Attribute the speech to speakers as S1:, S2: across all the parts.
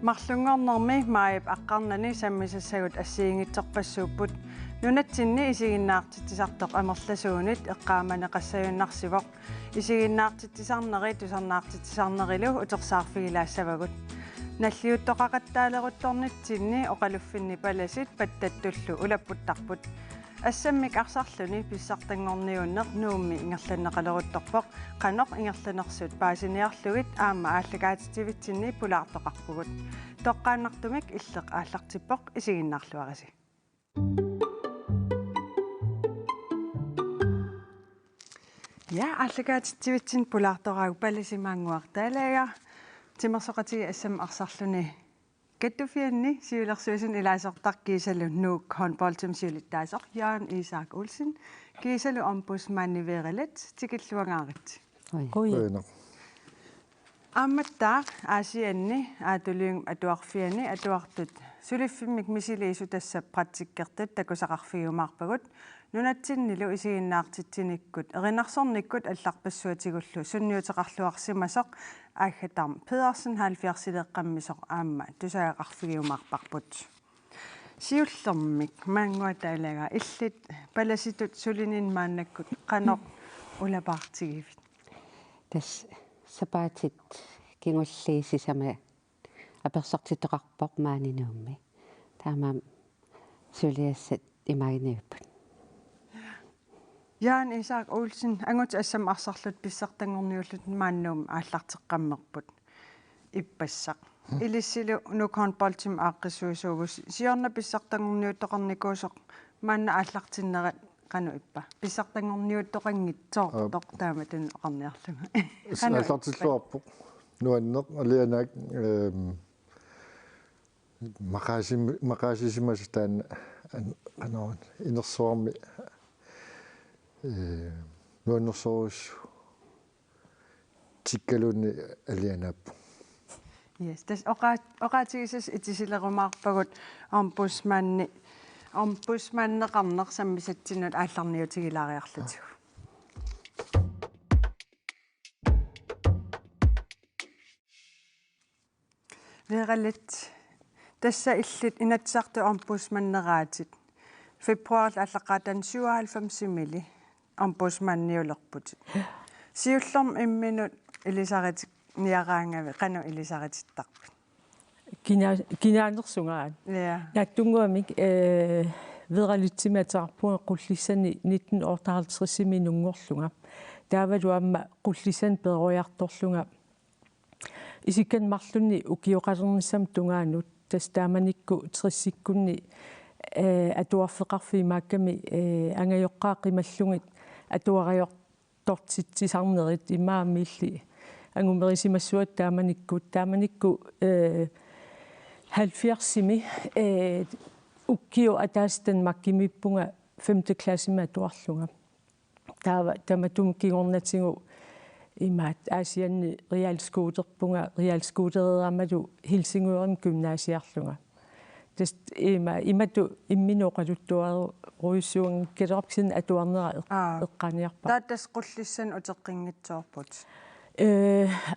S1: Mарлunngornermi maayip aqqarnani sammisassagut assiingitsorpassuupput nunatsinni isiginnaartitsisartoq amerlasuunit eqqaamaneqassayunnarsivoq isiginnaartitsisarneri tusarnaartitsisarnerilu utersaarfigilaassavagut наллиуттоқақаттаалерутторнитсинни оқалуффинни паласит паттаттуллу улаппуттарпут ассаммик арсарлуни писсартангорниуннеқ нуумми ингерланнеқалерутторпоқ қаноқ ингерланерсут паасиниарлугит аама ааллагаатитивитсинни пулаартоқарпугут тоққааннартумик иллеқ ааллартиппоқ исигиннаарлуараси я ааллагаатитивитсин пулаартораагу палисимаангуартаалаага тимерсоқатиги ассам арсарлуни каттуфианни сиулерсуисун илаасортар кисалу нуук håndboldтим сиулиттаасоқ Jørgen Isak Olsen кисалу ombudsmanniveerилат тикиллуангаарит
S2: Koina.
S1: амматтаа аасианни аатулиунгум атуарфиани атуартут сулиффиммик мисилиису тасса практиккертат такусақарфигумаарпагут нунатсиннилу исигиннаартитсиниккут эринарсорниккут алларпассуатигуллу сунниутеқарлуарсимасоқ ааггатарм Pedersen 70-силеққаммисоқ аама тусаагақарфигиумаарпарпут сиуллэрмик маангуатаалага иллит паласитут сулинин мааннаккут қаноқ улапаартигивит
S3: тас сапаатит кингуллиисисама аперсортитоқарпоқ маанинуумми таамаам сулиассат имагиниуппут
S1: Jørgen Isak Olsen анgut ассам арсарлут писсартангорниуллут мааннуум ааллартеққаммерпут иппассақ илиссилу нукхонболтим ааққиссуусуугус сиорна писсартангорниуттоқарникуусоқ маанна ааллартиннерат qanu ippa pissartangorniuttoqanngitsoor taama oqarniarluga
S2: аллартиллуарпоқ нуаннеқ алианаак мақаасисимас таана инерсуарми нуаннерсоорус тиккалуни алианааппо
S1: yes tas oqaatigisas itisilерумаарпагут ombudsmanneqarnersammisatsinut aallarniutigilariarlutigu Verallet tassa illit inatsartu ombudsmanneraatit februaril allaqaatan 97 mili ombudsmanniulerputit siullorm imminut ilisaritik niaraangavi qanu ilisaritittарпут
S4: кинааnersungaat нааттунгуамик вералитсиматаарпуа qullisani 1958 нунгорлунга таавалуамма qullisan пероярторлунга исиккан марлунни укиоқалернissam тунгаанут тас тааманикку триссиккунни атуарфеқарфимаакками ангайоққаа қималлугит атуариортортитсисарнерит имаамилли ангумерисимассуат тааманикку 70-сими уккио атаастан маккимиппунга 5. классима туарлунга таава таматумкигорнатсигу имаат аасианни реалскутерерамалу хилсингуерн гymnasiарлунга тест имату имминооқалуттуару руйссуун келерапсин атуарнера эққаниарпа
S1: таатас qullissan утеққингитсоорпут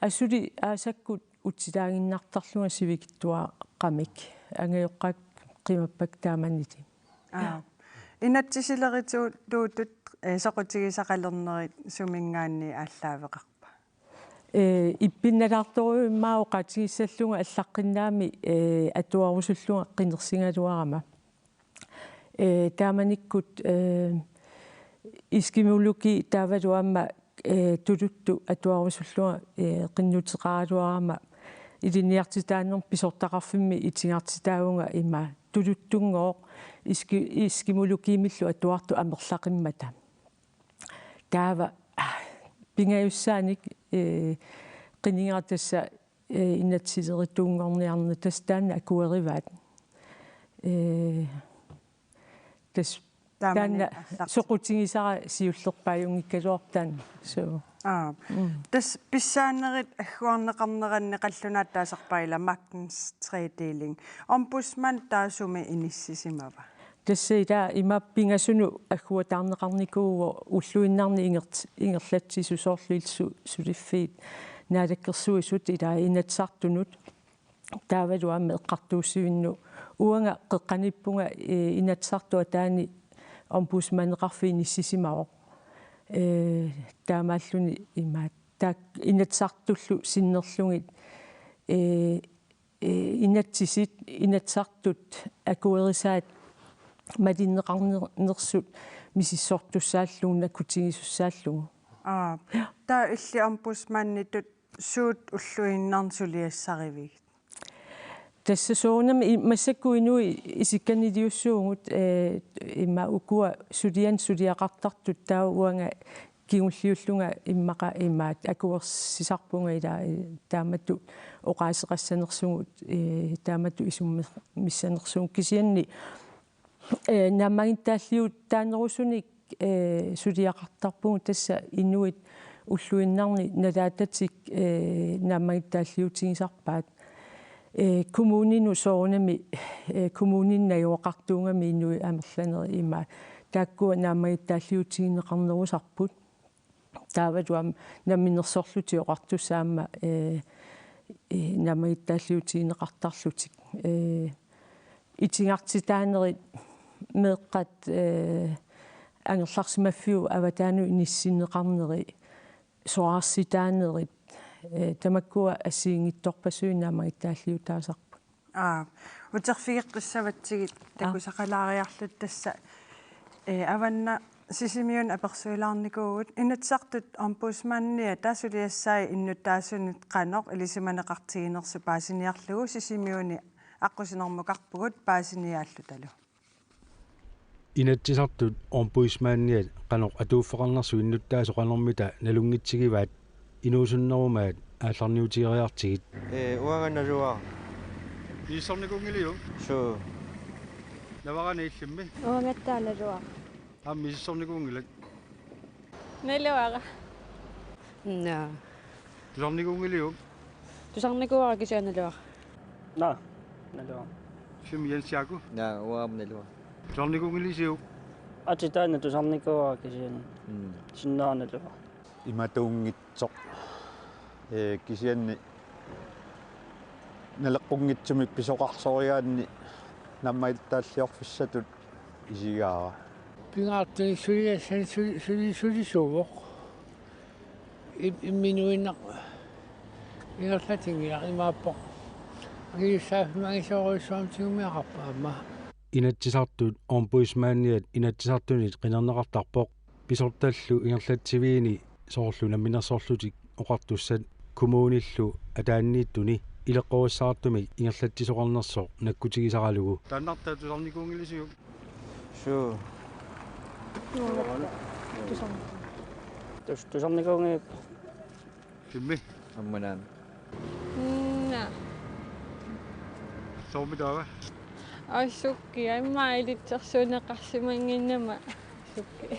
S4: асули аасаккут утсилаагиннартарлунга сивикиттуа qamik ангайоққак qimappak тааманнити
S1: инатсисилериту туутут соқутигисақалернерит сумингаанни ааллаавеқарпа
S4: иппинналаарторуиммаа оқатигиссаллунга аллаққиннаами атуарусуллунга қинерсингалуарама тааманиккут искимулуки таавалуамма тулутту атуарусуллунга қиннутеқаралуарама илиниартитааннер писортақарфимми итингартитаагунга има тулуттунгоо искимулукиимиллу атуарту амерлақиммата таава пингаюссааник қинингартасса иннатсилеритунгорниарна тастаана акуэриваат тас таана соқутингисара сиуллерпааюнгиккалуартаан соо
S1: тас писсаанерит аггуарнеқарнеранне қаллунааттаасарпаила мактens tredeling ombudsman таасуми иниссисимава
S4: тассида имаппингасуну аггуатаарнеқарникууго уллуиннарни ингерлатсисусоорлуилсу сулиффиит наалаккерсуисут илаа инатсартунут таавалуа меэққартууссуинну уанга қеққаниппунга инатсартуа таани омбудсманеқарфи ниссисимао таамааллуни имаат таак инатсартуллу синнерлугит инатсисит инатсартут акуерисаат малиннеқарнерсут мисиссортуссааллугна кутигисуссааллугу
S1: таа илли омбудсманнитут суут уллуиннарсулиассаривиг
S4: тассасоонами массаккуинуи исикканилиуссуугут имма укуа сулиақартартут таа уанга кигуллиуллунга иммақа имаат акуерсисарпунга ила тааматту оқаасеқассанерсугут тааматту исумма миссанерсугут кисианни намагинтааллиут таанерусуник сулиақартарпугу тасса инуит уллуиннарни налаататик намагинтааллиутигисарпаат kommuninu soonami kommuninnajuoqartuungami innui amerlaneri ima taakkua naamagitaalliutigineqarnerusarput taavaluam namminersorluti oqartussaama naamagitaalliutigineqartarlutik itigartitaanerit meeqqat angerlarsimaffiu avataanu inissinneqarneri soarssitaanerit тамаккуа ассиингитторпасуинаамагитааллиутаасарпут
S1: утерфигеққиссаватсигит такусақалаариарлут тасса аванна сисимиун аперсуилаарникуугут инатсартут омбудсманния таасулиассаи иннутаасунит қаноқ илисиманеқартигинерсу паасиниарлугу сисимиуни аққусинермукарпугут паасиниааллуталу
S5: инатсисартут омбудсманниат қаноқ атууффеқарнерсу иннуттаасоқанермита налунгитсигиваат инуусуннерумаат аалларниутигериартигит
S6: уанганалуа
S7: миссорникунгилиу
S6: су
S7: наварана иллимми
S8: уангаттааналуа
S7: миссорникунгилак
S8: налуара
S3: на
S7: тусарникунгилиу
S8: тусарникуара кисианалуара
S9: налуа
S7: фимиенсиаку
S6: на уамналуа
S7: тусарникунгилисиу
S9: атитаана тусарникуара кисиан синнааналуа
S10: иматуунгитсоқ кисианни налеққунгитсумик писоқарсориаанни наммаилтааллиорфиссатут исигаара
S11: пингаартни сулиассан сулисувоқ имминуиннақ ингерлатингиа имааппоқ агиуссаафмагисоруиссуамтигумиақарпаама
S5: инатсисартут омбудсманниат инатсисартунит қинернеқартарпоқ писорталлу ингерлатсивиини соорлу намминерсоорлутик оқартуссат коммууниллу атааннииттуни илеққориссаартуми ингерлатсисоқарнерсоо наккутигисаралугу
S7: тааннартаа тусарникунгилисиу
S6: су
S9: тусарникуунги
S7: фимми
S6: амманан
S8: на
S7: соомидава
S8: ассукки аймаилитсерсуунеқарсимангиннама сукки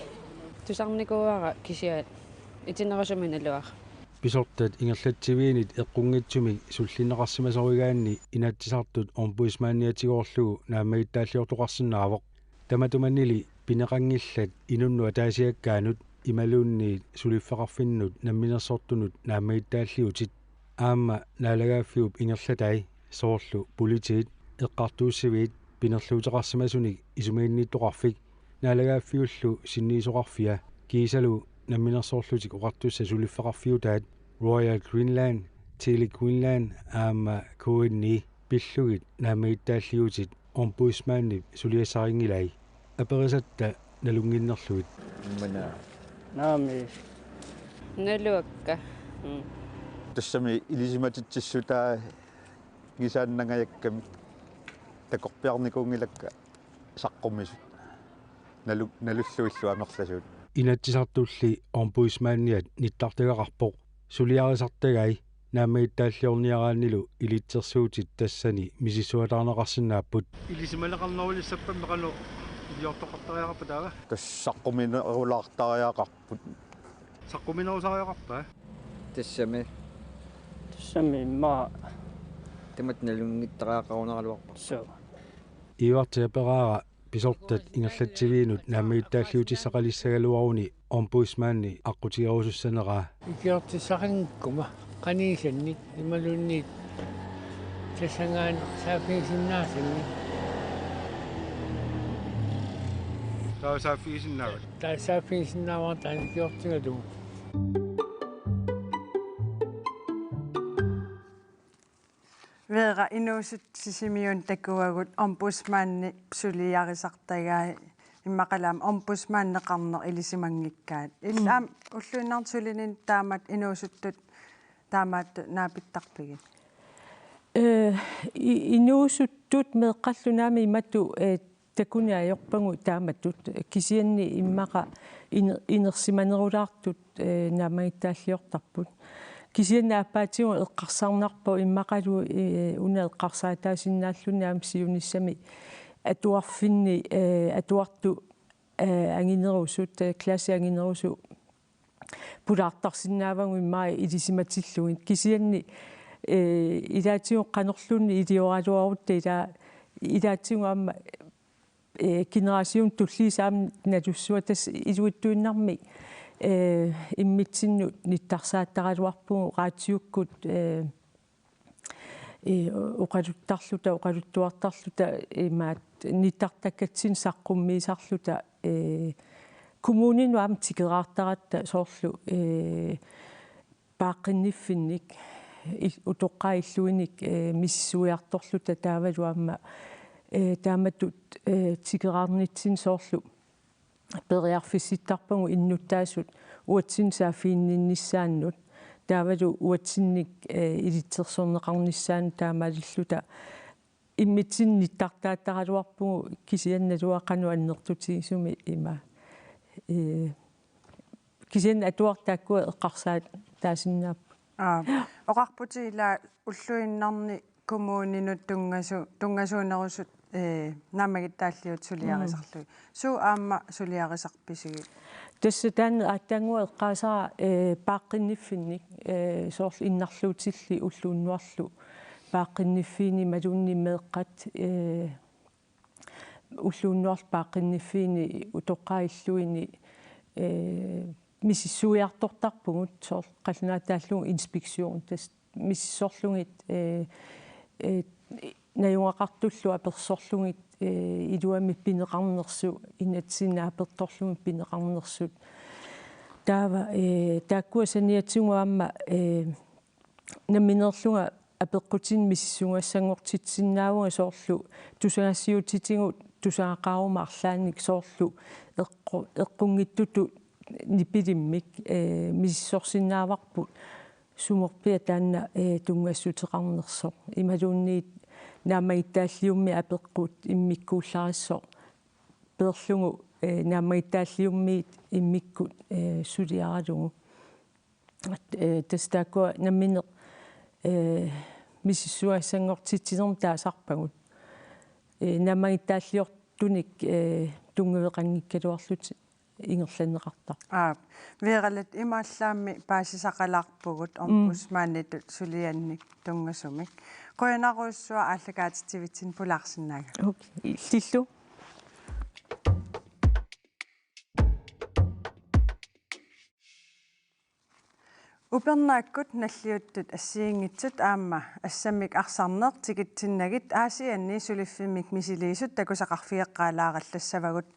S8: тусарникуара кисиаат итинерасуминалуар
S5: писортат ингерлатсивиинит эққунгитсуми суллиннеқарсимасоригаанни инатсисартут омбудсманниатигоорлугу нааммагиттааллиортоқарсинаавоқ таматуманнили пинеқангиллат инуннуа таасиаккаанут ималуунниит сулиффеқарфиннут намминерсортунут нааммагиттааллиутит аама наалагааффиуп ингерлатай соорлу политиит эққартууссивиит пинерлуутеқарсимасуник исумаинниттоқарфик наалагааффиуллу синниисоқарфиа киисалу намминерсоорлутик оқартусса сулиффеқарфиутаат Royal Greenland Tele Greenland аама куинни пиллугит нааммагиттааллиутит омбудсманни сулиассарингилай аперисатта налунгиннерлугит
S6: мана
S9: наами
S8: налуакка
S10: тассами илисиматитсиссутаа гисааннангаякками такорпиарникунгилакка саққумисут налуллуиллу амерласуут
S5: инатсисартулли омбудсманниат ниттартагақарпоқ сулиарисартагай нааммагиттааллиорниарааннилу илитсерсуутит тассани мисиссуатаарнеқарсинааппут
S7: илисималеқарнерулиссаппам меқану илиортоқартариақарпа таава
S10: тассаққуминерулаартариақарпут
S7: саққуминерусариақарпаа
S6: тассами
S9: ма
S6: таматналунгиттариақарунералуарпа
S9: су
S5: ивартиапераара писортат ингерлатсивиинут нааммагиттааллиутиссақалиссагалуаруни омбудсманни аққутигерусуссанераа
S11: икиортиссақингкума қаниисанник ималуунниит тассангаан сааффигисиннаасимми
S7: Taasaafiisinnaavut.
S11: сааффигисиннааваа таанкиортингалугу
S1: Vera inuusut sisimiun takuagut ombudsmanni suliarisartagaa иммақалаам ombudsmanneqarneq илисимангиккаат иллаам уллуиннартулинин таамат инуусуттут таамаат наапиттарпигит
S4: инуусуттут меэққаллунаами имату такуниаёрпангу тааматтут кисианни иммақа инерсиманерулаартут наамагиттааллиортарпут кисианна аппаатигу эққарсарнарпо иммақалу уна эққарсаатаасиннааллуни аам сиуниссами атуарфинни атуарту ангинерусут класси ангинерусу пулаартарсинаавагу иммаа илисиматиллугит кисианни илаатигу канерлунни илиоралуарутта илаатигу аама генерасиун туллисаам налуссуа тас илуиттуиннарми иммитсинну ниттарсааттаралуарпугу раатиуккут оқалуттарлута имаат ниттартаккатсин саққуммиисарлута коммунин аам тикераартаратта соорлу пааққинниффинник утоққаиллуиник миссуиарторлута таавалу аама тааматут тикераарнитсин соорлу периарфисситтарпагу иннуттаасут уатсин саафиинниннissaannут таавалу уатсинник илитсерсорнеқарнissaан таамаалиллута иммитсин ниттартааттаралуарпугу кисианналуақану аннертутигисуми има кисиан атуартааккуа эққарсаат таасиннаап
S1: оқарпутигила уллуиннарни коммуунинут тунгасуунерусут наамагиттааллиут сулиарисарлуги суу аама сулиарисарписуги тасса таан ааттаангуа эққаасара пааққинниффинник соорлу иннарлуутилли уллууннуарлу пааққинниффиини малуунни меэққат уллууннуарл пааққинниффиини утоққаиллуини миссуиартортарпугут соор қаллунаатааллугу инспекцион тас миссорлугит наюнгақартуллу аперсорлугит илуами пинеқарнерсу инатсинааперторлугу пинеқарнерсут таава тааккуа саниатсугу аама намминерлунга апеққутин миссунгаассангортитсиннаавуга соорлу тусагассиутитигу тусаагақарuma арлааник соорлу эққунгиттуту нипилиммик миссорсиннааварпут сумерпиа таанна тунгассутеқарнерсо ималуунниит наамагиттааллиумми апеққут иммиккууллариссо перлугу наамагиттааллиуммиит иммиккут сулиаралугу тастаакуа намминеқ миссуассангортитсинерм таасарпагут наамагиттааллиортуник тунгавеқангиккалуарлут ингерланеқартар вералат имааллаами паасисақалаарпугут омбусмааннитут сулианник тунгасумик қоянаруссуа ааллагаатитсивитсин пулаарсинаага окей иллиллу упернааккут наллиуттут ассиингитсут аама ассаммик арсарнеқ тикитсиннагит аасианни сулиффиммик мисилиисут такусақарфиеққалаараллассавагут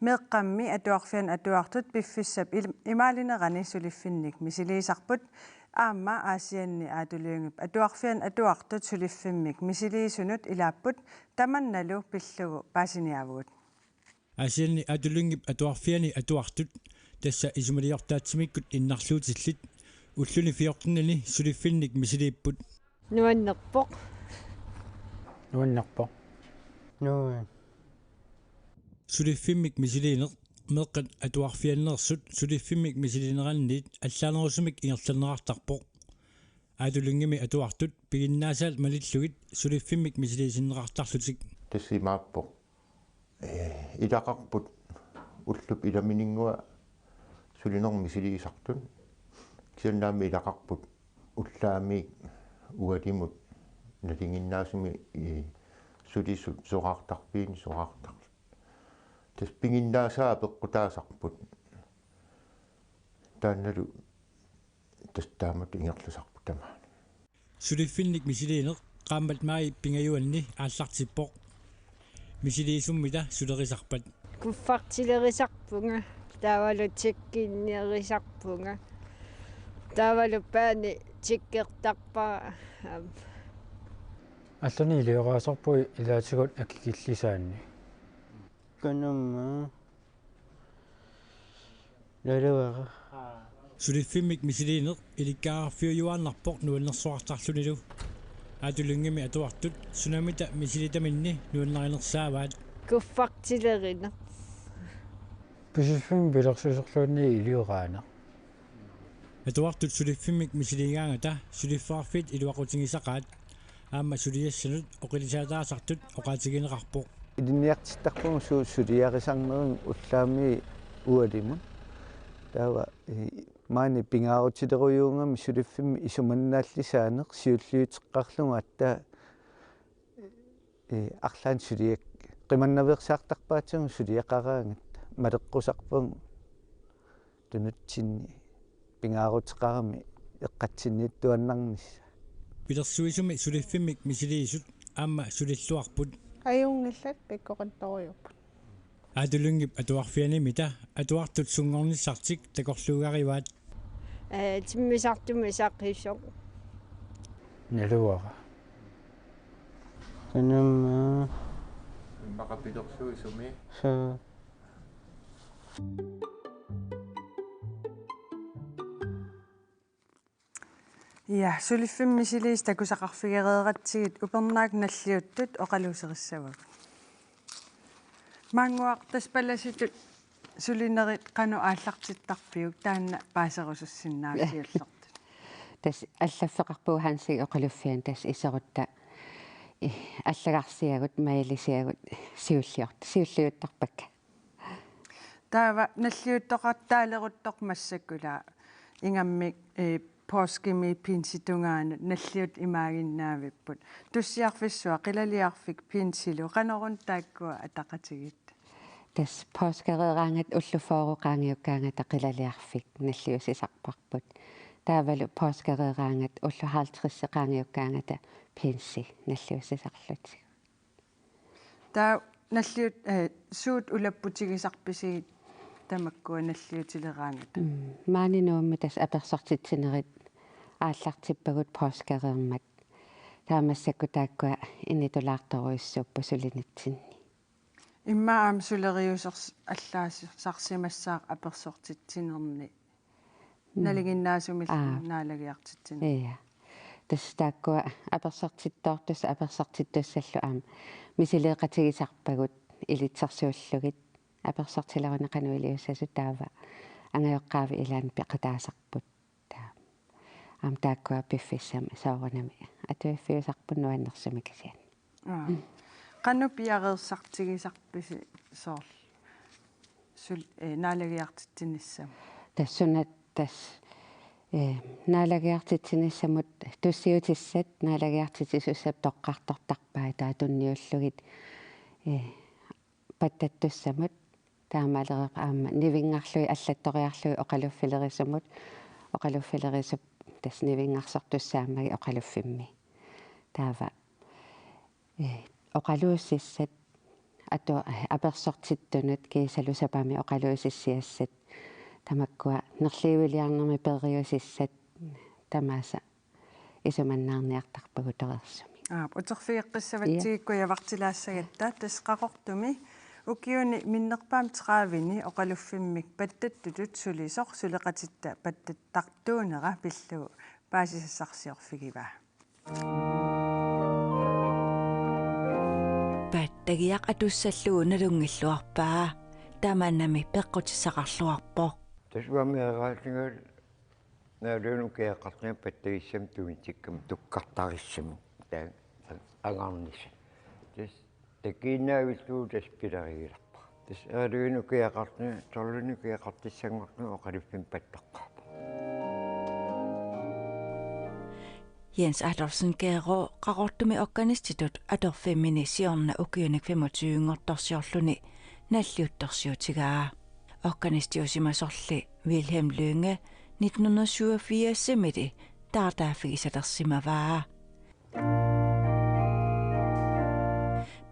S1: меэққамми атуарфиан атуартут пиффиссап имаалинерани сулиффинник мисилиисарпут аама аасианни аатулиунгип атуарфиан атуартут сулиффиммик мисилиисунут илааппут таманналу пиллугу паасиниавгут
S12: аасианни аатулиунгип атуарфиани атуартут тасса исумалиортаатсимиккут иннарлуутиллит уллуни фиорнани сулиффинник мисилииппут
S8: нуаннерпоқ
S12: сулиффиммик мисилиинеқ меэққат атуарфианнерсут сулиффиммик мисилинеранниит аллаанерусумик ингерланераартарпоқ аатулунгими атуартут пигиннаасаал малиллугит сулиффиммик мисилисиннеқартарлутик
S13: тассимааппоқ илақарпут уллуп иламинингуа сулинер мисилиисартун кисаннаами илақарпут уллаами уалимут налингиннаасуми сулисут соқартарпиин соқартар тас пингиннаасаа пеққутаасарпут таанналу тас таамат ингерласарпут тамаа
S12: сулиффинник мисилиинеқ qaammat mai pingajuanni aallartippoq misiliisummita sulerisarpat
S8: Kuffartilerisarpunga taavalu tikkinnierisarpunga taavalu paani tikkertarpa
S11: Allani ilioraasorpui ilaatigut akikillisaanni.
S9: Kanamma. Laluara.
S12: Suliffimik misiliineq ilikkaarfiujuaannarpoq nuannersuartarlunilu aatulungimi atuartut sunamita misilitaminni nuannarinersaavaat
S8: kuffartilerina
S11: Pisiffim bilersusorluunni ilioraana.
S12: atuartut suliffimik misiliingaangata suliffaarfit iluaqutigisaqaat aamma suliassanut oqilisaataasartut oqaatigineqarpoq
S14: idinniartittarpung suliarisarnerin ullaami ualimun tawa maani pingaarutileruyuungami suliffimmi isumannaallisaaneq siulliuteqqarlugu atta arlaan suliak qimannaversaartarpaatigu suliaqaraangat maleqqusarpung tunutsinni pingaarutеқарами эққатсинниттуаннарнисса
S12: pilersuisumi suliffimik misiliisut aamma sulilluarput
S1: ajungillat pikkoqittoriuppu
S12: aatulungip atuarfianimita atuartut sungornissartik takorluugarivaat
S8: timmisartumi saqqissoq
S11: Naluara.
S9: Kanamma.
S13: Maqapilersuisumi.
S9: Sa.
S1: Ja suliffimmisiliis takusaqarfigereeratsigit upernaak nalliuttut oqaluuserissavak manguaq taspallasitut sulinerit qanu aallartittarpiuk taanna paaserusussinnaasiullertut
S3: tas аллаффеқарпууhaanсиг оқалуффиан тас исерутта аллагарсиагут маилисиагут сиуллиуттарпакка
S1: таава наллиуттоқартаалерутторп массаккулаа ингаммик пооскими пинситунгаанут наллиут имаагиннаавиппут туссиарфиссуа қилалиарфик пинсилу қанорун тааккуа атақатигит
S3: тас пооскерераангат уллуфоорукаангиуккаангата қилалиарфик наллиусисарпарпут таавалу пооскерераангат уллухаалтриссеқаангиуккаангата пинси наллиусисарлутиг
S1: таа наллиут суут улаппутигисарписигит тамаккуа наллиутилераангата
S3: маанинуумми тас аперсортитсинерит ааллартиппагут пооскереермат таамассакку тааккуа инитулаарторуиссууппу сулинитсинни
S1: иммаам сулериусерс аллаасарсимассаақ аперсортитсинерни налигиннаасумил наалагиартитсин
S3: ия тас тааккуа аперсортиттоортус аперсортиттуссаллу аама мисилеэқатигисарпагут илитсерсууллугит аперсортилерунеқануилиуссасу таава ангайоққаави илаан пеқатаасарпут таа аам тааккуа пиффиссами саорнами атуиффиусарпун нуаннерсуми кисиан
S1: qannu piareersartigisarpisi soorl sul naalagiartitsinissam
S3: тассунат тас наалагиартитсинissамут туссиутиссат наалагиартитисуссап тоққартортарпаа таа тунниуллугит паттаттуссамут таамаалереп аама нивингарлуи аллатториарлуи оқалуффилерисумут оқалуффилерисуп тас нивингарсортуссаамаги оқалуффимми таава оқалууссиссат ату аперсортиттунут кисалусапами оқалуусиссиассат тамаккуа нерливилиарнерми периусиссат тамааса исуманнаарниартарпагутерерсуми
S1: утерфиэққиссаватсигикку явартилаассагатта тасқақортуми укиуни миннерпаам теқаавини оқалуффиммик паттаттутут сулисор сулеқатитта паттаттартуунера пиллу паасисассарсиорфигива
S15: паттагиақ атуссаллуу налунгиллуарпаа таамааннами пеққутиссақарлуарпо
S13: тасуамиагаатигал наалуунукеэққартни паттагиссам тумитиккам туккартариссаму таа агарнис тас такинаавиллуу тас пиларигиларпа тас аалуунукеэққартни торлунукеэққартиссангорну оқалуффим паттоққарпа
S15: Jens Adolfsen Gero qaqortumi okkanistitut atorfemminisiorna ukiunik 25-ngortorsiorluni nalliuttorsiutigaa okkanistiusimasorli Wilhelm Lynge 1987 simiti taartaafigisatersimavaa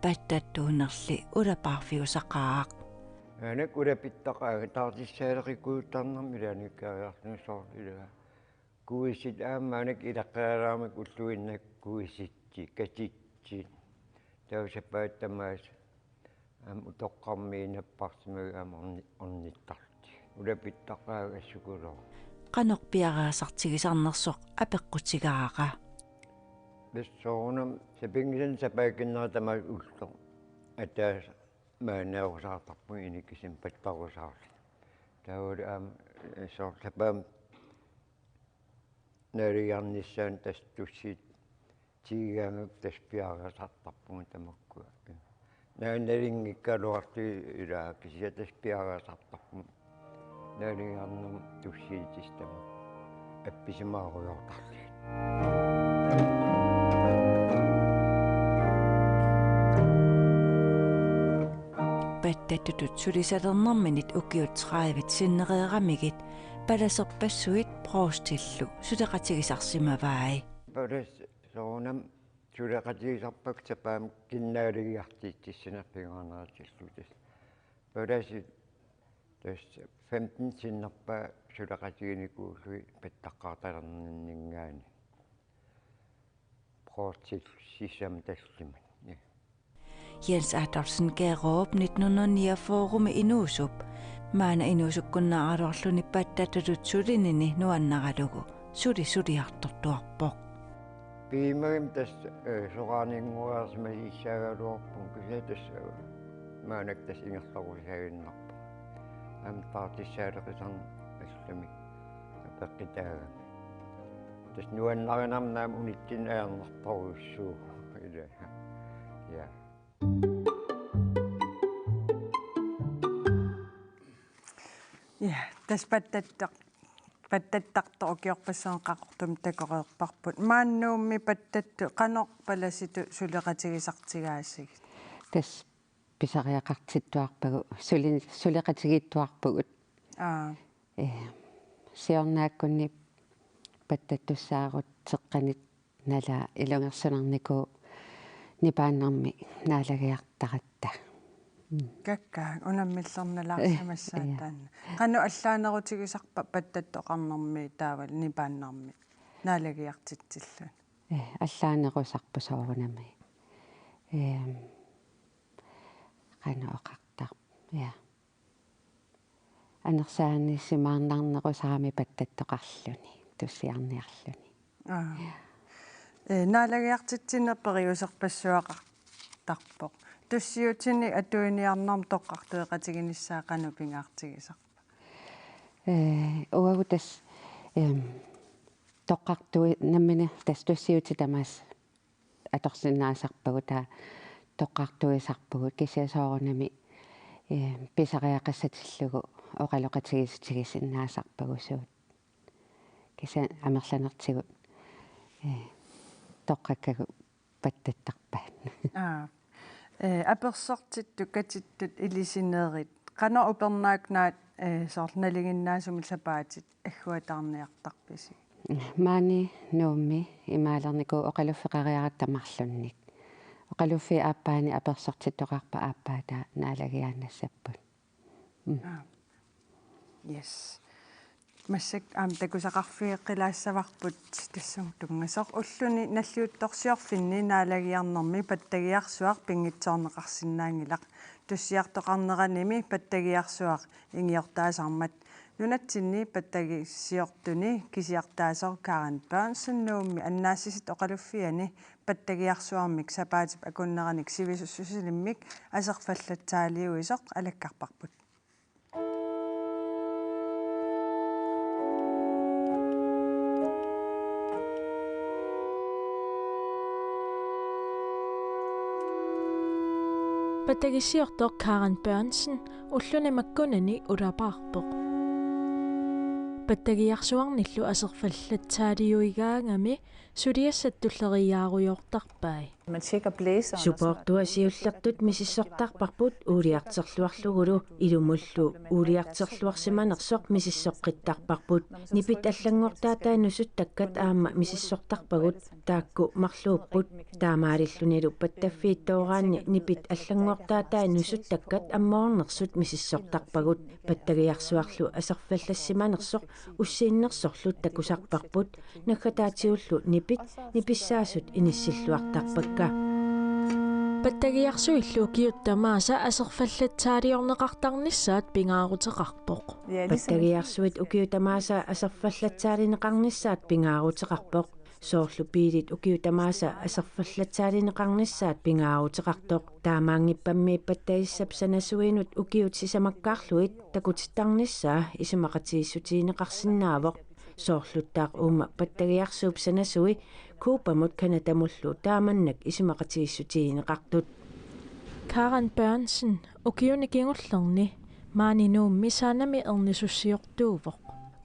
S15: паттаттуунерли улапаарфиусақаақ
S13: анак улапиттақаа таартиссаалерикуутарнэрми илааниккаариарсну соорлилаа куисит аамаанак илаққаалаамик уллуиннак куиситти катитти таусапааттамаас утоққармиинаппарсимаг орниттарти улапиттақаа ассукулоо
S15: qanорпиараасартигисарнерсоқ апеққутигааqa
S13: бессоонам сапингисен сапаакиннера тамаа улло атаас маанеорусаартарпуг иниккисим паттарусаарли таавал соорлапаам нариарниссаан тас туссит тигаангуп таспиараасартарпуг тамаккуа наанналингиккалуарти илаа кисия таспиараасартарпуг наалингаарнум туссиитистама апписимааруйортарли
S15: паттаттутут сулисалернэрминит укиутсраавит синнереерамигит паласерпассуит проостиллу сулеқатигисарсимаваи
S13: палас соонам сулеқатигисарпак тапаам киннаалигиартииттиссинерпингаарнератиллутас паласи тас 15 синнерпа сулеқатигиникууллуи паттаққарталернингаани проостил сисам таслимат
S15: Jens Adolfsen Gerup 1909 forume inuusup maana inuusukkunnaarorluni pattatutut sulinini nuannaralugu suliartortuarpoq
S13: piimagim tas soqaaninguarsma issagaluarpun kisatas maanak tas ingerlarusaginnarpa am taartissaaleqisarn allami apeqqitaaga tas nuannarinaam unittin aarnertoruussuu ila ja
S1: Ja, tas pattattaqto ukiorpassaen qaqortum takoreerparput maannuummi pattattu qanorpalasitu suleqatigisartigaassig
S3: tas pisariaqartittuarpagu suleqatigittuarpugut siornaakkunni pattattussaagut teqqanit nala ilungersunerniku nipaannarmi naalagiartaratta
S1: kakkaa unammillernalarsamassaataanna qanu allaanerutigisarpa pattattoqarnermi taaval nipaannarmi naalagiartitsilluun
S3: allaanerusarpusoorunami qanu oqartar ja anersaannissimaarnarnerusarami pattattoqarluni tussiarniarluni
S1: naalagiartitsinnerperiuserpassuaqartarpoq tussiutini atuiniarnerm toqqartueqatiginissaa qanupingaartigisarpa
S3: uagutas toqqartui nammini tas tussiuti tamas atorsinnaasarpagu taa toqqartuisarpugut kisiasoorunami pisariaqassatillugu oqaloqatigisutigisinnaasarpagusuut kisa amerlanertigut toqqakkagu pattattarpaat
S1: apersortittu katittut ilisineerit qana upernaaknaat soornaliginnaasumil sapaatit agguataarniartarpisi
S3: maani nuummi imaalerniku oqaluffeqariarattamarlunnik oqaluffi aappaani apersortittoqarpa aappaata naalagiaannassapпут
S1: yes масsak аам такусақарфиэққилаассаварпут тассам тунгассоқ уллуни наллиутторсиорфинни наалагиарнэрми паттагиарсуар пингитсоорнеқарсинаангилақ туссиартоқарнераними паттагиарсуар ингиортаасармат нунатсинни паттагиссиортуни кисиартаасор Karen Børnsen нуумми аннаассисит оқалуффиани паттагиарсуармик сапаатип акуннераник сивисуссусилиммик асерфаллатсаалиуисоқ алаккарпарпут
S16: Patagisiortor Karen Børnsen ulluni makkunani ulapaarpoq pattagiarsuarnillu aserfallatsaaliuigaangami suliassattulleriaaruyortarpai
S17: Man tjekker blæseren.
S18: Supportuasiullertut misissortarparput uliarterluarlugulu ilumullu uliarterluarsimanersoq misissoqqittarparput nipit allangortaataanusut takkat aamma misissortarpagut taakku marluupput taamaalillunilu pattaffiittooraanni nipit allangortaataanusut takkat ammoornersut misissortarpagut pattagiarsuarlu asarfallassimanersoq ussiinnersorlut takusarparput naggataatiullu nipit nipissaasut inissilluartarpak
S16: Pattagiarsuillu kiuttamaasa aserfallattaaliorneqartarnissaat pingaaruteqarpoq.
S18: Pattagiarsuit ukiutamaasa aserfallattaalineqarnissaat pingaaruteqarpoq. Soorlu piilit ukiutamaasa aserfallattaalineqarnissaat pingaaruteqartoq. Taamaangippammi pattagissapsanasuinut ukiut sisamakkaarluit takutittarnissaa isimaqatiissutiineqarsinnaavoq. Soorluttaaq uuma pattagiarsuup sanasui kuupamut kanatamullu taamannak isimaqatiissutiineqartut.
S16: Karen Børnsen, ukiunikingullerni maaninuummi saanami ernisussiortuuvoq.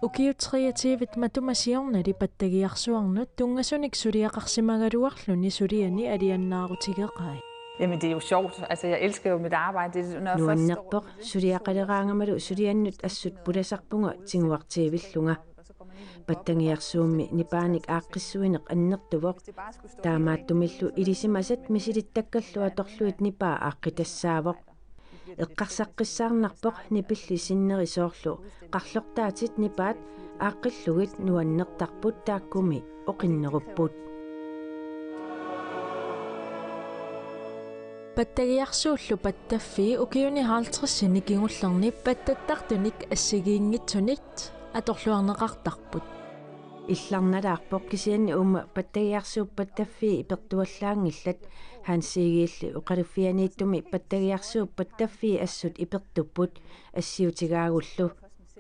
S16: Ukiut kreatiivit matumasiornali pattagiarsuarnut tungasunik suliaqarsimagaluarluni suliani aliannaarutigeqai.
S17: Jamen det er jo sjovt. Altså jeg elsker jo mit arbejde. Det er når jeg
S18: Nuannerpoq suliaqaleraangamalu suliannut assut pulasarpunga tinguartiivillunga. Pattangiarsuummi nipaanik aaqqissuineq annertuvoq taamaattumillu ilisimasat misilittakkallu atorluit nipaa aaqqitassaaavoq eqqarsaqqissaarnarpoq nipilli sinnerisoorlu qarlortaatit nipaat aaqqillugit nuannertarput taakkumi oqinnerupput
S16: Pattagiarsuullu pattaffi ukiuni 50 nikingullerni pattattartunik assigiingitsunit atorluarneqartarput
S18: illarnalaarpoq kisianni uuma pattagiarsuuppattaffi ipertuallaangillat haansiigiilli uqaluffianiittumi pattagiarsuuppattaffi assut ipertupput assiutigаагullu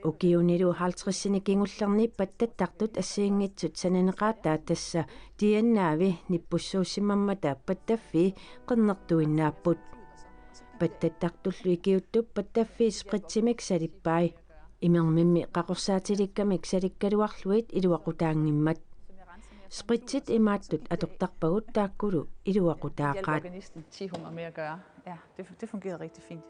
S18: ukiunilu 50 kingullerni pattattartut assiingitsut sananeqaattaa tassa tiannaavi nippussuussimammata pattaffi qernertuinnaaput pattattartullu ikiuttup pattaffi spritsimik salippai imermimmi qaqorsaatilikkamik salikkaluarluit iluaqutaangimmat spritsit imaattut atortarpagut taakkulu iluaqutaaqaat
S17: Ja, det fungerede rigtig fint.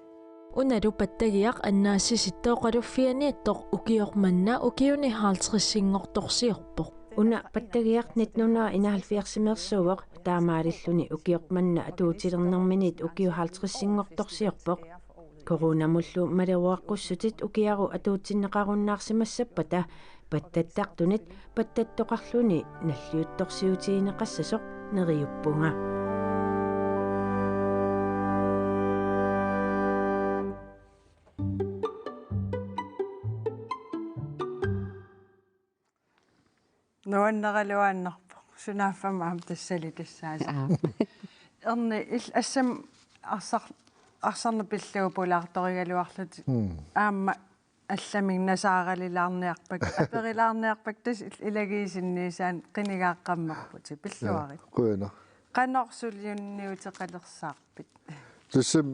S16: Unalu pattagiaq annaasisittoqaluffianiittoq ukiormanna ukiuni 50-singortorsiorpoq
S18: una pattagiaq 1971 taamaalilluni ukiormanna atuutilernerminit ukiu 50-singortorsiorpoq koronamullu maleruaqqussutit ukiaru atuutsinneqarunnaarsimassapata pattattartunit pattattoqarluni nalliuttorsiutiineqassasoq neriuppunga
S1: nuanneraluaannarpoq sunaaffamaam tassali tassaasa erni assam арсарнапиллуу пулаарторигалуарлут аама алламигнасааралилаарниарпак аперилаарниарпак тас илагиисинниисаан qinigaaqқаммерпути пиллуарит
S2: quina
S1: qanorsuliunniuteqalersaarpit
S2: тассам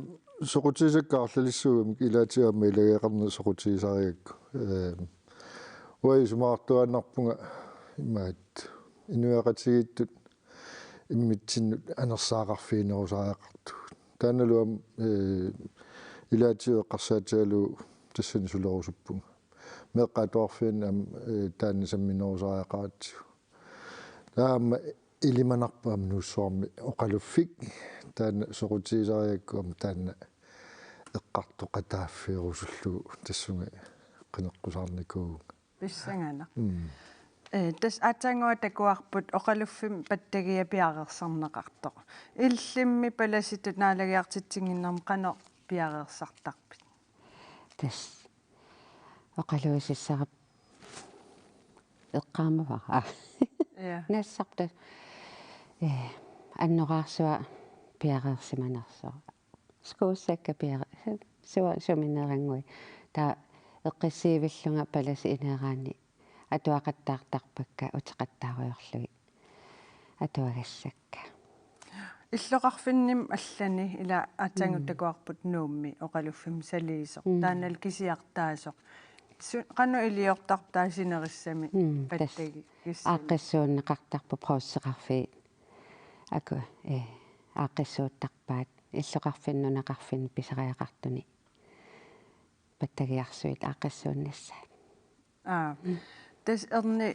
S2: соқутисаккаарлалиссуугамик илаатиамма илагеэқарна соқутисариакку уи сумаартуаннарпунга имаат инуяқатигиттут иммитсиннут анерсаақарфиинерусариақарту тааналуам илаатиуэққарсаатиалу тассани сулерусуппунга меққатуарфиан ам тааннисамминерусариақаатсу таама илиманарпаам нуссуарми оқалуффик таана соқутисариаккуам таана эққартоқатааффиерусуллу тассунга қинеққусаарникуу
S1: писсангана тас атангуа такуарпут оқалуффим паттагиапиареерсарнеқартоқ иллимми паласитут наалагиартитсигиннерм қано пиареерсартарпит
S3: тас оқалуисиссарап эққаамавара нассарта аннораарсуа пиареерсиманерсоо скуусакка пиаре суаминерангуи та эққиссиивиллунга паласи инераани атуақаттаартарпакка утеқаттааруйорлуги атуагассакка
S1: иллоқарфинним аллани ила атангуттакуарпут нуумми оқалуффим салиисоқ таанал кисиартаасоқ qanu iliortartaasinerissami pattagi
S3: aaqqissuunneqartarpu proossеқарфи аку ааққиссууттарпаат иллоқарфиннунақарфин писариақартуни паттагиарсуит ааққиссууннассаат
S1: тас эрни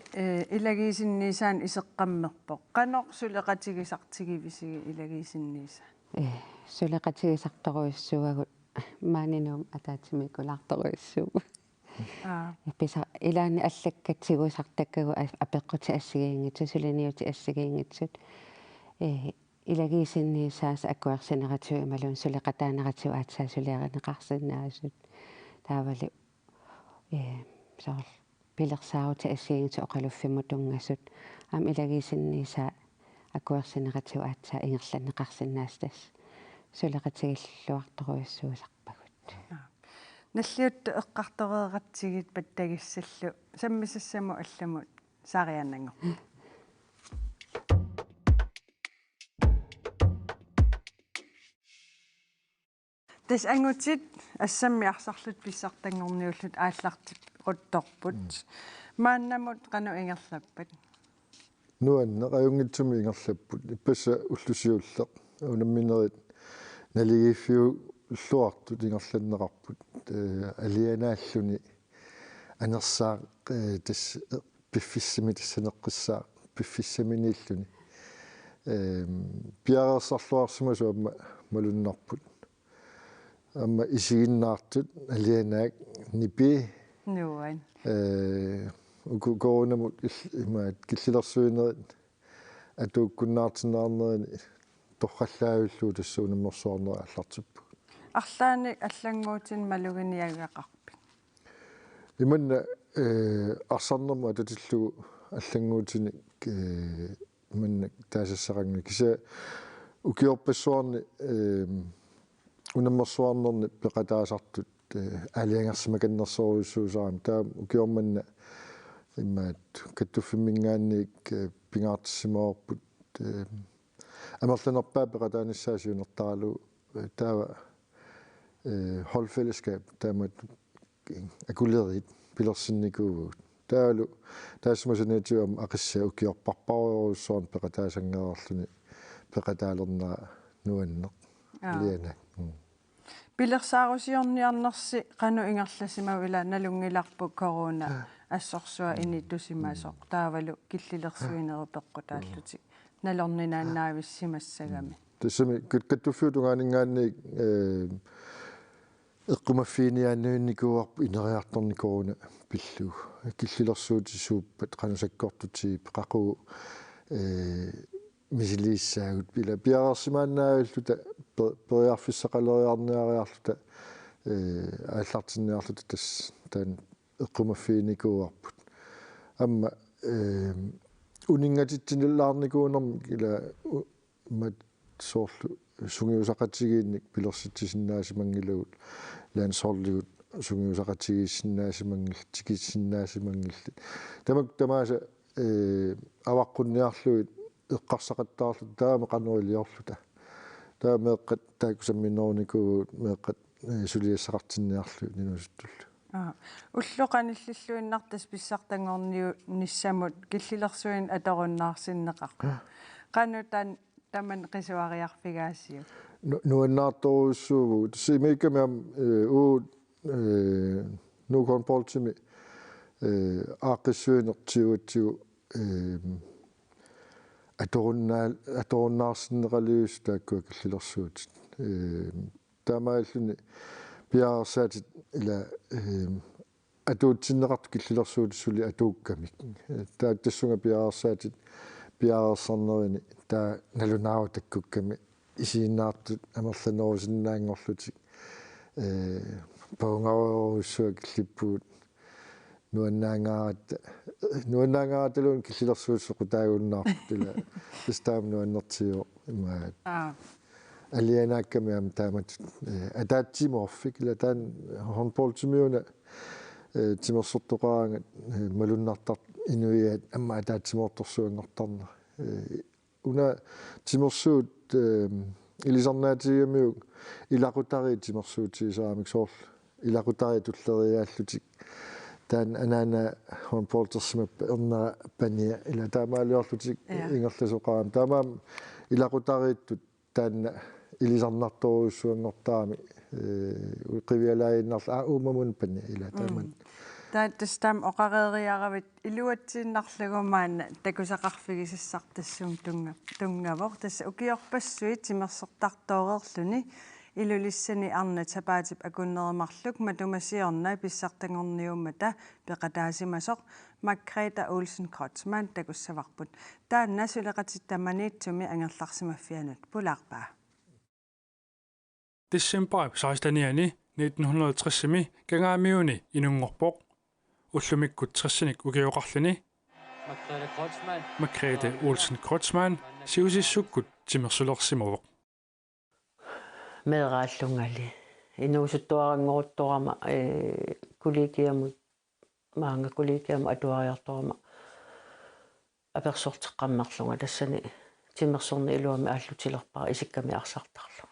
S1: илагиисинниисаан исеққаммерпоқ канеқ сулеқатигисартигивисиги илагиисинниисаан
S3: сулеқатигисарторуиссуагут маанинуум атаатимикулаарторуиссуу писа илаани аллаккатсигусартаккагу апеққути ассигиингитсу сулиниути ассигиингитсут илагиисинниисаас аккуарсинератиу ималун сулеқатаанератиу аатсаа сулиаринеқарсиннаасут таавали соор пилерсаарути ассигиингитсу оқалуффимутунгассут аам илагиисинниисаа аккуарсинератиу аатсаа ингерланнеқарсиннаас тас сулеқатигиллуарторуиссуусарпагут
S1: наллиутта эққартореэратсигит паттагиссаллу саммисассаму алламут саарианнангор тас ангутит ассаммиарсарлут писсартангорниуллут ааллартип рутторпут мааннамут кану ингерлаппат
S2: нуанне аюнгитсуми ингерлаппут иппасса уллусиуллеқ унамминерит налигиффиу ллуартут ингерланнеқарпут алианааллуни анерсаа тас пиффиссами тассанеққиссаа пиффиссаминиллуни пиарерсарлуарсума суамма малуннарпут амма исигиннаартут алианаак нипи
S1: нуан
S2: угоонамут имаат киллилерсуинерит атууккуннаартинаарнерини торхаллаавиллуу тассуунаммерсуарнера аллартиппу
S1: арлаани аллангуутин малугиниагақарпи
S2: иманна арсарнерму ататиллугу аллангуутини иманна таасассарангни киса укиорпассуарни унаммерсуарнерни пеқатаасартут алиангерсимаканнерсоруйссуусаарами таа укиорманна имаат каттуффиммингаанник пингаартиссимаорпут амерланерпаа пеқатааниссаасиунертаралу таава holdfællesskab таамат акулерит пилерсинникуугут таалу таасмасанатиуам ақиссаа укиорпарпаруйоруссуарн пеқатаасангеерлүни пеқатаалернаа нуаннеқ лиана
S1: пилерсаарусиорниарнерси кану ингерласимау ила налунгиларпу корона ассорсуа инитусимаасоқ таавалу киллилерсуинеру пеққутааллутик налорнинааннаависсимассагами
S2: тассами каттуффиутунгаанингааник эққумаффиниааннуинникуарпу инериарторни корона пиллу киллилерсуутиссууппат қанусаккортути пеқақу мисилииссаагут пила пиарерсимааннаавиллута периарфиссақалериарниариарлута ааллартинниарлута тас таан эққумаффиникуарпут амма унингатитсиниллаарникуунерми кила мат соорлу сунгиусақатигиинник пилерситсисиннаасимангилагут лаансоорлигут сунгиусақатигиссиннаасимангил тикиссиннаасимангилли тамааса аваққунниарлуит эққарсақаттаарлу таама қануилиорлута таа меэққат таакусамминнооникуу меэққат сулиассақартинниарлу нинусуттуллу
S1: уллоқаниллиллуиннартас писсартангорниу ниссамут киллилерсуин аторуннаарсиннеқарпу қанутан таман қисуариарфигаасиу
S2: нуаннаарторуссууву симикамиам уут нуконполтими ааққиссуинертиуатсигу аторуннаарсиннеқалиус тааккуа киллилерсуутит таамааллуни пиарсаатит ила атуутсиннеқарту киллилерсуутиссули атууккамик таа тассунга пиарсаатит пиарерсарнерини таа налунаава таккукками исииннаартут амерланерусиннаангорлутик паунгауруссуак киллиппуут нуаннаангаараталуун киллилерсуутсоқутаагуннаарпу тила тастаам нуаннертио имаат алианаакками таамат атаатсиморфик ила таан хонполтимиуна тимерсортоқаангат малуннартар инуиат амма атаатсимоорторсуангортарна уна тимерсуут илисарнаатигамиук илақутари тимерсуутигисарамик соор илақутари туллериааллутик таан анаана хонполтерсимаппа ерна пания ила таамаалиорлутик ингерласоқаам таамаам илақутарииттут таанна илисарнарторуссуангортаами уқивиалаиннарла уумамун панни ила тааман
S1: тааттастаам оқареериаравит илуатсииннарлугумаана такусақарфигисассартассуум тунгавор тасса укиорпассуи тимерсертартоорерлүни илулиссани арна тапаатип акуннеримарлук матумасиорна писсартангорниуммата пеқатаасимасоқ Margrethe Olsen Kreutzmann такуссаварпут таанна сулеқатиттаманиитсуми ангерларсимаффианут пулаарпаа
S19: December 16. 1960-ми кангаамиуни инунгорпоқ уллумиккут 60-ник угиоқарлүни Margrethe Olsen Kreutzmann сиусиссуккут тимерсулерсимавоқ
S18: медрааллунгали инуусуттуарангоруттоорама коллегиамут маанга коллегиам атуариарторама аперсортеққаммерлунга тассани тимерсорни илуами ааллутилерпара исикками арсартарлу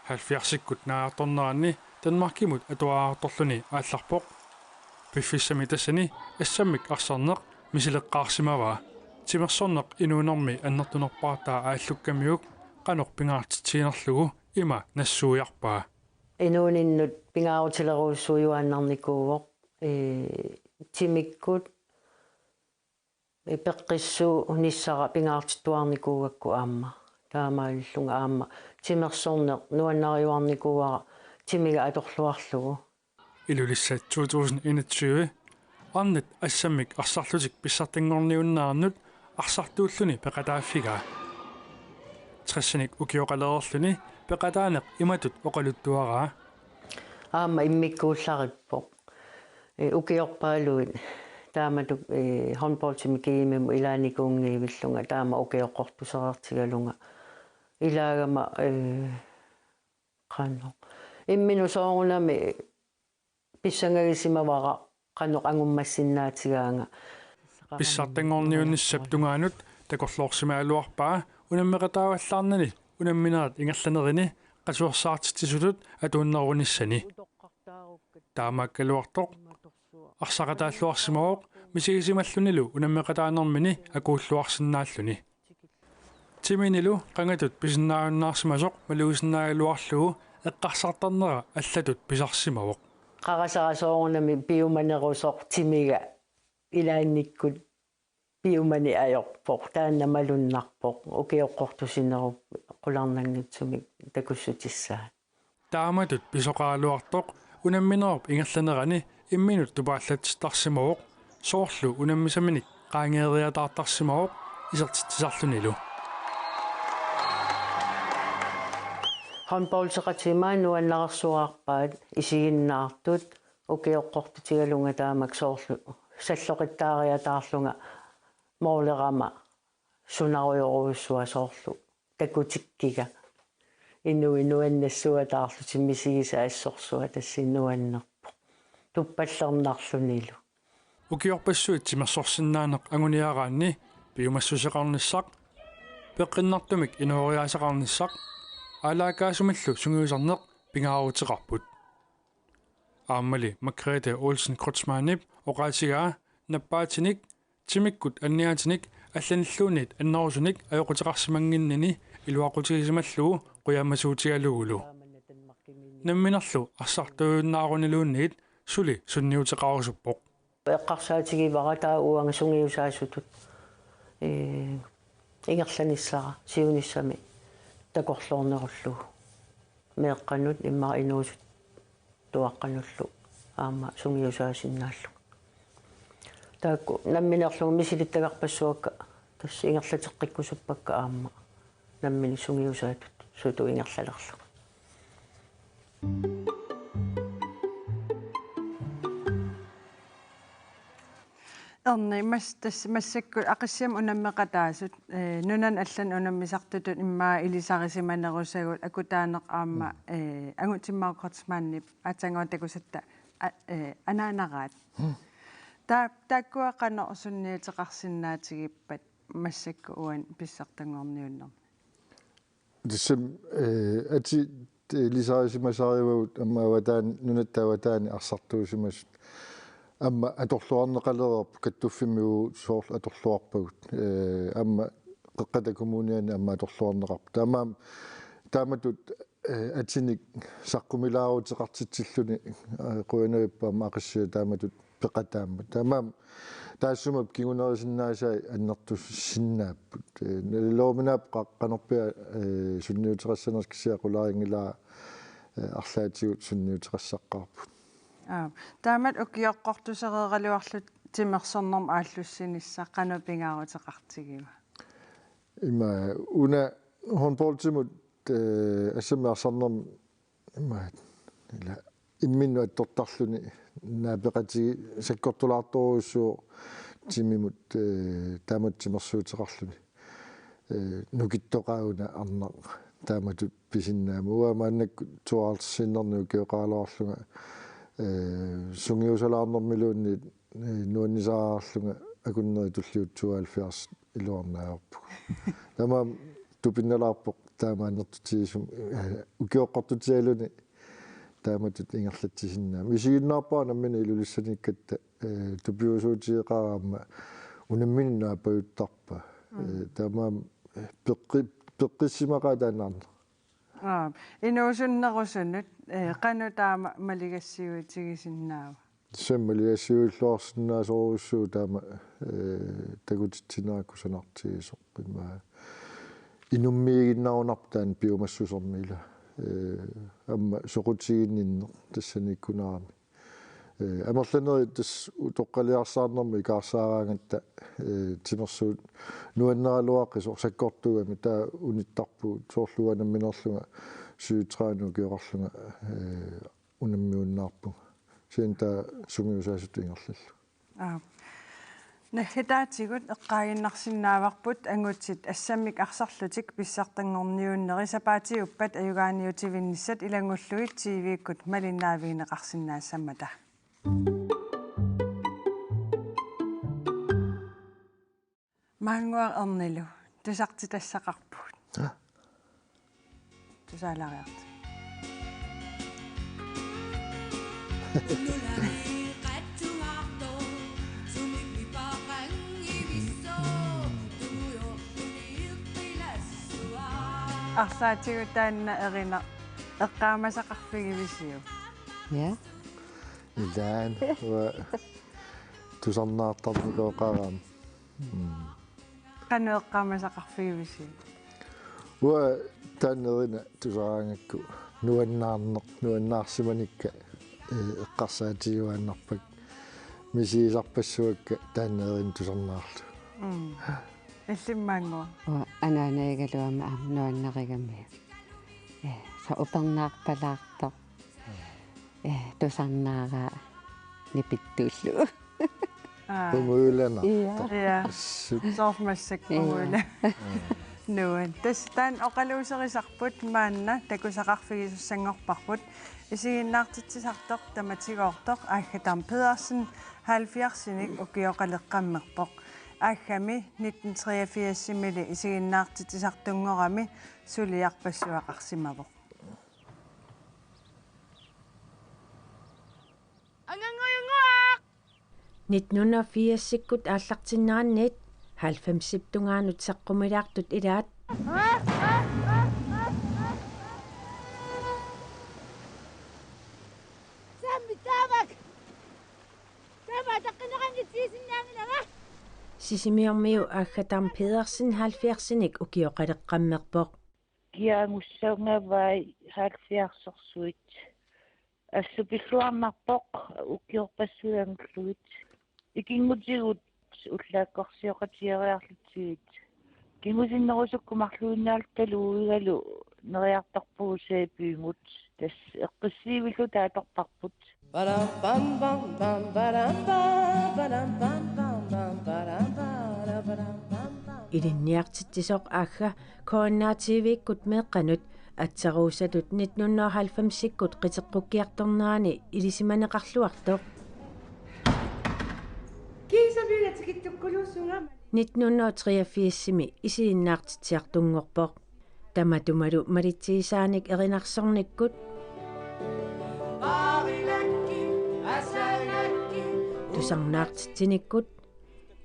S19: 70-иккут нааторнеранни Danmarkimut атуаарторлуни аалларпоқ пиффиссами тассани ассаммик арсарнеқ мисилеққарсимаваа тимерсорнеқ инуунэрми аннертунерпаартаа ааллуккамиук қанор пингаартитсиинерлугу има нассууярпаа
S18: инууниннут пингаарутилеруussуйуааннарникууоқ тимиккут пеққиссуу ниссара пингаартиттуарникуугакку аама таамааллунга аама тимерсорнеқ нуаннариуарникууара тимига аторлуарлугу
S19: илулиссат 2021 аннат ассаммик арсарлутик писсартангорниуннаарнут арсартууллуни пеқатааффига 60-ник укиоқалерерлүни пеқатаанеқ иматут оқалуттуараа
S18: аама иммиккууллариппоқ укиорпаалуит тааматук håndboldтимикиимиму илааникуунгиивиллунга таама укиоққортусераартигалунга илаагама қанно иммину соорунами писсангагисимавара қанно ангуммассиннаатигаанга
S19: писсартангорниунниссап тунгаанут такорлоорсимаалуарпаа унаммеқатааваллаарнани унамминерат ингерланерини qasuarsaartitsisutut atuunnerunissani taamaakkaluartoq арсакатааллуарсимавоқ мисигисималлунилу унаммеқатааnermini акууллуарсинааллуни тиминилу қангатут писиннааюннаарсимасоқ малуисиннаагалуарлугу эққарсартарнера аллатут писарсимавоқ
S18: қарасарасоорунами пиуманерусоқ тимига илаанниккут пиумани аёрпоқ тааннамалуннарпоқ укиоққортусинеру қуларнангитсумик такуссутиссаа
S19: тааматут писоқаалуартоқ унамминерп ингерланерани имминут тупааллатистарсимавоқ соорлу унаммисаминик qaangeeriataartarsimavоq isертитсарлунилу
S18: håndboldseqatimaa nuannaqarsuarpaat isigиннаартут укиоққортутигалунга таамак соорлу саллоқиттаариатаарлунга моолерама сунаруйоруussua соорлу такутиккига инуаннассуатаарлу тиммисигиса ассорсуа тассиннуаннерпо туппаллернарлунилу
S19: укиорпассуит тимерсорсиннаанеқ агуниараанни пиумассусеқарниссақ пеққиннартумик инуориаасеқарниссақ алаакаасумаллу сунгиусарнеқ пингаарутеқарпут ааммали Margrethe Olsen Kreutzmanniп оқаатигаа наппаатиник тимиккут анниаатиник алланиллуунит аннарусуник аёқутеқарсимангиннини илуақутигисималлугу қуяамасуутигалугулу намминерлу арсартуюннаарунилуунниит сули сунниутеқарусуппоқ
S18: эққарсаатигивара таа уанга сунгиусаасутут ингерланиссара сиуниссами такорлоорнеруллугу меэққанут иммаа инуусут туаққануллу аама сунгиусаасиннааллу таакку намминерлугу мисилиттагарпассуакка тасс ингерлатеққиккусуппакка аама наммини сунгиусаатут суту ингерлалерлу
S1: Erni massakku aqassiam unammeqataasut nunan allan unammisartutut immaa ilisarisimanerusagut akutaaneq aamma angutimmaaqortsmaannip atsanguatakusatta anaanaraat taakkuaqano sunniiteqarsinnaatigippat massakku uan pissartangorniunner
S2: dissam ati ilisarisimasariugut ammaavataan nunattaavataani arsartuusimasut amma atorluarneqalererp kattuffimmuu soorlu atorluarpagut amma qeqqata kommuniani ammatorluarneqarp taamatut atinik saqqumilaaruutiqartitsilluni quinaippaama aqissua taamatut peqataamma taassumap kingunerisinnaasaai annertus sinnaapput naliloominaap qaqqanerpia sunniuteqassanerskisiaqularingilaa арлаатигут сунниутеқассаққарпут
S1: таамат укиоққортусереералуарлут тимерсорнерм ааллуссинисса қанупингаарутеқартигива
S2: има уна хонполтимут ассамиарсарнерм има ила имминну аттортарлуни наапеқатиги саккортулаарторуссуу тимимут таамат тимерсуутеқарлуни нукиттоқауна арнақ тааматут писиннаама уамааннакку туаартсиннернуу кеоқаалаарлунга сунгиусалаарнэрмилуунни нуаннисааарлунга акуннери туллиутсуаалфиарс илуарнаарпу тама тупинналаарпоқ таамааннертутигисум укиоққортутиалуни тааматут ингерлатсисиннаама висигиннаарпаа наммина илулиссаниккатта тупиусуутиеқараама унамминнаапаюттарпа таама пеққиссимақаатаанаарна
S1: инуусуннерусунут қану таама малигассиуутигисиннаава
S2: саммалигассиуллуарсинаасоруссуу таама тагутитсинааккусанартигисоққима инуммиигиннарунартаан биомассусермила амма соқутигиннинне тассаниккунаарами амерланери тас тоққалиарсаарнэрми икаарсаараангатта тимерсуут нуаннералуаққисо саккортугами таа униттарпу соорлуанамминерлунга сюутраану киоқарлунга унаммиуннаарпу сиинта сунгиусаасут ингерллу
S1: нахитаатигут эққаагиннарсинааварпут ангутсит ассаммик арсарлутик писсартангорниууннери сапаатиуппат аюгааниутивинниссат илангуллугит тивиккут малиннаавигинеқарсинаассаммата маангуар эрнилу тусарти тассақарпут тусаалариарти арсаатигутаанна эрина эққаамасақарфигивисиу
S3: я
S2: илаан ва тусарнаартарникооқараам
S1: қану эққаамасақарфигивисиу
S2: ва таанерина тусараангакку нуаннаарсиманикка эққарсаатигуааннарпак мисиисарпассуакка таанерин тусарнаарлу
S1: иллиммаангуа
S3: анаанаигалуама нуаннеригами са упернаарпалаартор тусарнаара нипиттууллу
S2: умуулана
S1: я сорфмассак умуула нуан тастан оқалуусерисарпут маанна такусақарфигисуссангорпарпут исигиннаартитсисартоқ таматигоортоқ аахатарм Педерсен 70-синик укиоқалеққаммерпоқ аггами 1983-симили исигиннаартитсисартунгорами сулиарпассуақарсимавоқ
S16: ангангуйунгуақ 1980-сиккут ааллартиннаранниит 90-сиптунгаанут саққумилаартут илаат сисимиормиу аггатарм Педерсен 70-синик укиоқалеққаммерпоқ
S20: киангуссаунгавай 70-сорсуит ассупиллуарнарпоқ укиорпассуангуллугит икингутигут уллааккорсиоқатиариарлутсигит кингусиннерусукку марлуиннаалталууигалу нериарторпуусаа пиимут тас эққиссиивиллу тааторпарпут
S16: илинниартитсисоқ аахга кооннаативиккут меэққанут атсаруусатут 1990-сиккут қитеққуккиарторнаани илисиманеқарлуартоқ 1983-сими исииннаартитсиартунгорпоқ таматумалу малитсиисааник эринарсорниккут тусарнаартитсиниккут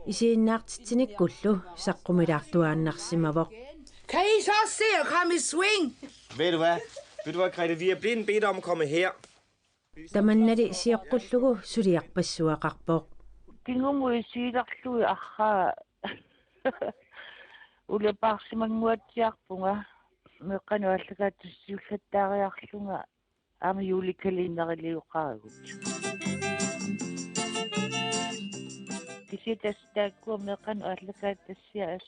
S16: Isiinnaartitsinekkullu saqqumilаарtuaannarsimavoq.
S21: Kan I så se at komme i swing?
S22: Ved du hvad, Grete, vi er blevet bedt om at komme her.
S16: Tamannali siaqqullugu suliarpassuaqarpoq.
S20: Kingumui siilarlui arra uleparsimanguatiarpunga meqqanu allakaatussiullattaariarlunga aama juulikalinneriliuqaagut. Kisitastakku meqqanu allakaatassia as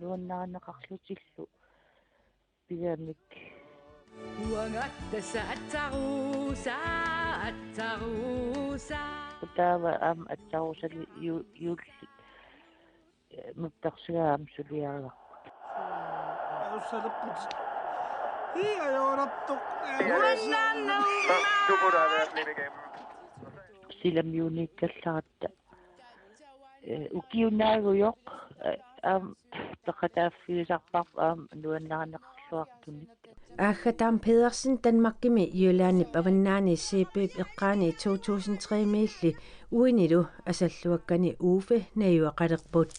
S20: nuannaqarlutillu pigamik. Kutaava am attaruusali yuulli muptarsugaam suliaria. Silamiunikkallaaratta ukiunaaguyoq am taqataaffiusarpar am nuannaqarluartunik.
S16: Aagataam Pedersen Danmarkimi Jyllanip avannaani CPP eqqaani 2003 miilli uinilu asalluakkani Uwe nayuaqalerput.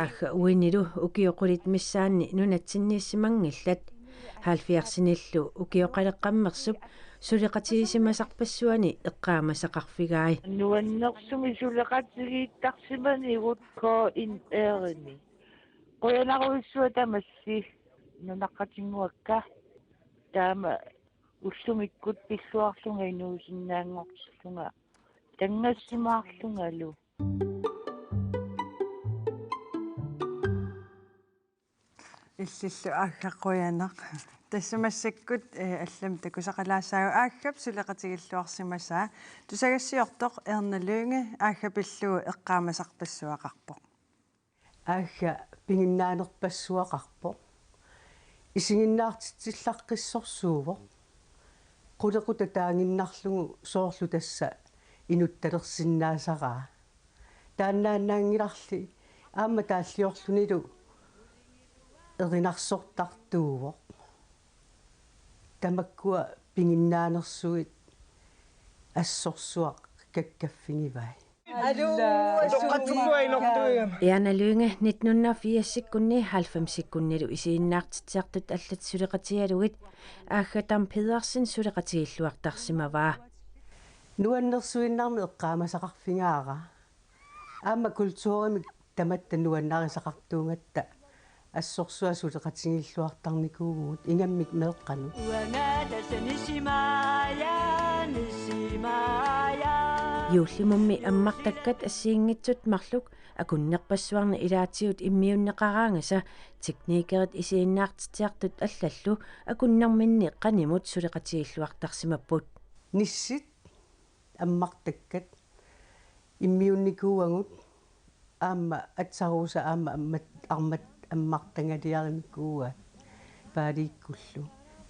S16: Aagga uinilu ukioqulit missaanni nunatsinniissimangillat 70-nillu ukioqaleqqammersup suliqatiisimasarpassuani eqqaamasaqarfigaai.
S20: Nuannersumi suliqatigiittarsimani ko in eerini. Qoyanaruissua tamassi nunaqatinguakka taama ullumikut pilluarlunga inuusinnaangortillunga tangassimaarlungalu.
S1: Иллиллу ааггаққуянақ тассамассаккут аллам такусақалаассаагу ааггап сулеқатигиллуарсимасаа тусагассиортоқ ерналуунга ааггапиллуу эққаамасарпассуақарпоқ
S18: аагга пингиннаанерпассуақарпоқ исигиннаартитсиллаққиссорсуувоқ qulekuta taanginnarlugu soorlu tassa inuttalersinnaasaqaa taannaannaangilarli aamma taalliorlunilu erinarsortartuuvoq tamakkua pinginnaanersuit assorsuaq kakkaffingivai
S16: Erna Lynge 1980-sekkunni 90-sekkunnilu isiinnaartitsiartut allat suleqatigaluit Aaggatam Pedersen suleqatigilluartarsimavaa
S18: nuannersuinnarmi eqqaamasaqarfingaara aamma kultuurimik tamatta nuannarisaqartuungatta assorsua suleqatigilluartarnikuugut ingammik meeqqanu
S16: Юллимумми аммартаккат ассиингитсут марлук акуннерпассуарни илаатиут иммиуннеқараангаса техникерит исииннаартитиартут аллаллу акуннерминни қанимут сулеқатигиллуартарсимаппут
S18: ниссит аммартаккат иммиунникууангут аама атсарууса аама армат аммартангалиарникууа пааликкуллу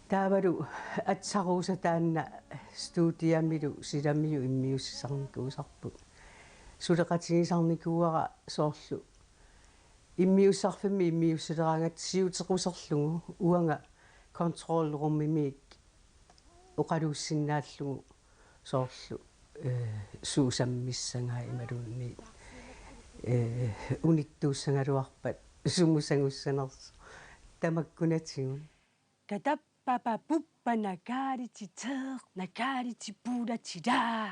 S18: таавалу атсарууса таанна студиамилу силамиу иммиуссисарникуусарпут сулеқатигисарникууара соорлу иммиуссарфими иммиуссилераангат сиутеқусерлугу уанга контролруммимик оқалууссиннааллугу соорлу суусаммиссангаа ималуунни униттууссангалуарпат сумусангуссанерсу тамаккунатигун
S23: катап Papa puppa nakari til tæder, nakari til buda til da.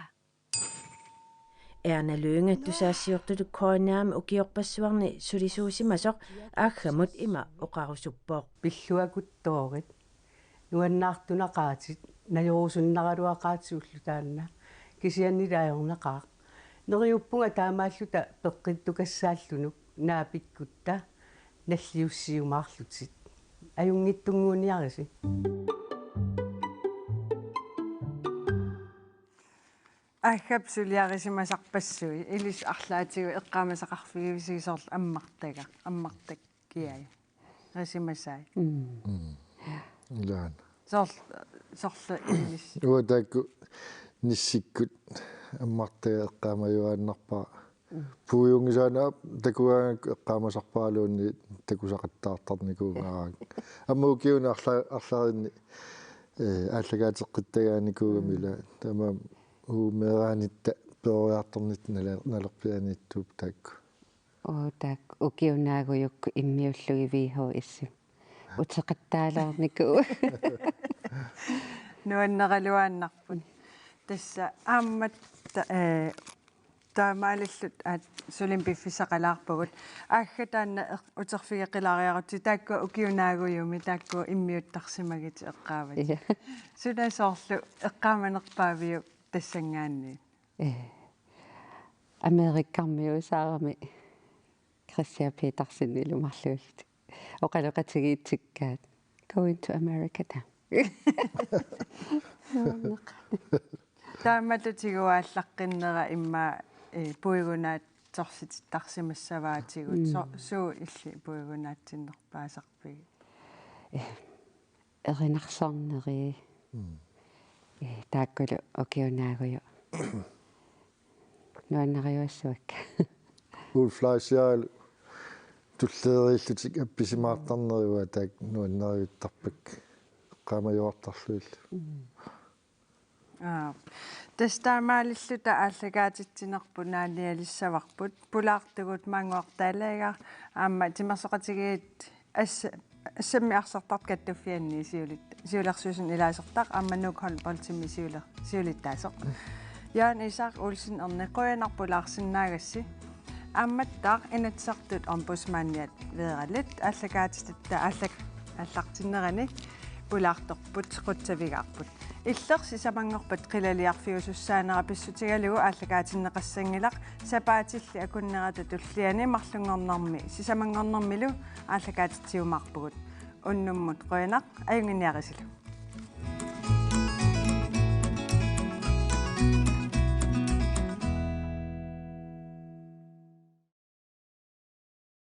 S16: Erna Lynge, du sagde siortutu koinaam ukiorpassuarni sulisuusimasoq aaggamut ima oqarusuppoq.
S18: Pilluakuttorit nuannaartunaqaatit najorusunnaraluaqaatiullu taanna kisiannilaajornaqaaq neriuppunga taamaalluta peqqittukassааллунук naapikkutta nalliussiumaarlutit ajungittunguuniarisi
S1: Aagap suliarisimasarpassui ilis arlaatigu eqqaamasaqarfigivisigisorl ammartakkiai risimasaai
S2: Ilaan
S1: sorla ilis
S2: uataakku nissikkut ammartaga eqqaamajuaannarpaa puujungisaana takuaangakku eqqaamasarpaaluunni takusaqattaartarnikuungaaraak ammuukiuna arlarinni ааллагаатеққиттагаанникуугамила тама уумерааниtta peoriartornit nalerpianiittuup taakku
S3: taak ukiunaagujuk immiullugiviihu issi uteqattaalаарniku
S1: nuanneraluaannarput tassa aammat таамааллут сулим пиффисақалаарпагут ааггатаанна утерфигеқилариарути таакку укиунаагуйуми таакку иммиуттарсимагити эққаават сунасоорлу эққааманерпаавиу тассангаанни
S3: америккармиусаарами Chrissia Petersen марлуулт оқалоқатигиитсиккаат going to America та
S1: тааматутигуааллаққиннера имма puigunaat torsitarsimassavaatigut suu illi puigunaatsinnerpaasarpigi
S3: erinarsorneri taakkulu okiunaaguyu nuannariuassuakka
S2: ulflaisiaal tulleeriillutik appisimaartarneriua taak nuannariuttarpak qaamajuartarluillu
S1: тастаамаалиллута ааллагаатитсинерпу наалиалиссаварпут пулаартугут маангуартаалаагаа аама тимерсоқатигиит ассамми арсартарт каттуффианни сиулерсуусун илаасертақ ааманук холболтимми сиулиттаасоқ яан исаақ улсин эрнеқуянарпулаарсиннаагасси аамматтаақ инатсартут омбусмааниат веералит ааллагаатитта ааллартиннерани пулаарторпут қутсавигаарпут иллерси самангорпат қилалиарфиусуссаанера писсутигалугу ааллагаатиннеқассангилақ сапаатилли акуннерата туллиани марлунгорнэрми сисамангорнэрмилу ааллагаатитсиумаарпугут уннуммут қуянақ аюнгиниарисилу